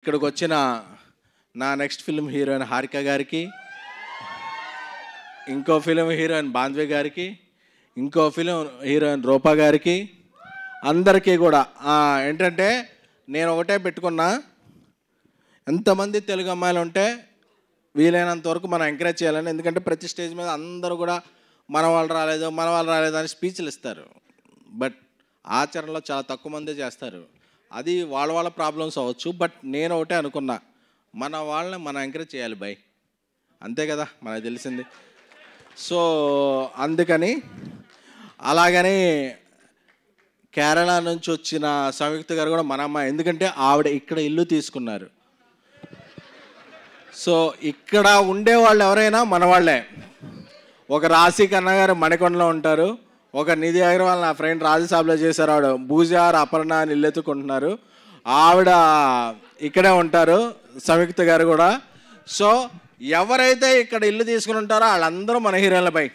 ఇక్కడికి వచ్చిన నా నెక్స్ట్ ఫిల్మ్ హీరోయిన్ హారిక గారికి, ఇంకో ఫిలిం హీరోయిన్ బాంధ్వి గారికి, ఇంకో ఫిలిం హీరోయిన్ రూపా గారికి, అందరికీ కూడా ఏంటంటే నేను ఒకటే పెట్టుకున్నా, ఎంతమంది తెలుగు అమ్మాయిలు ఉంటే వీలైనంత వరకు మనం ఎంకరేజ్ చేయాలని. ఎందుకంటే ప్రతి స్టేజ్ మీద అందరూ కూడా మన వాళ్ళు రాలేదు అని స్పీచ్లు ఇస్తారు. బట్ ఆచరణలో చాలా తక్కువ మందే చేస్తారు. అది వాళ్ళ ప్రాబ్లమ్స్ అవ్వచ్చు. బట్ నేను ఒకటే అనుకున్నా, మన వాళ్ళని మనం ఎంకరేజ్ చేయాలి బై, అంతే కదా మనకు తెలిసింది. సో అందుకని అలాగని కేరళ నుంచి వచ్చిన సంయుక్త గారు కూడా మన అమ్మాయి, ఎందుకంటే ఆవిడ ఇక్కడ ఇల్లు తీసుకున్నారు. సో ఇక్కడ ఉండేవాళ్ళు ఎవరైనా మన వాళ్ళే. ఒక రాశి కన్నా గారు మణికొండలో ఉంటారు, ఒక నిధి అగర్వాల్ నా ఫ్రెండ్ రాజసాబ్లో చేశారు, ఆవిడ భూజార్ అపర్ణ అని ఇల్లు ఎత్తుకుంటున్నారు, ఆవిడ ఇక్కడే ఉంటారు, సంయుక్త గారు కూడా. సో ఎవరైతే ఇక్కడ ఇల్లు తీసుకుని ఉంటారో వాళ్ళందరూ మన హీరోయిన్లపై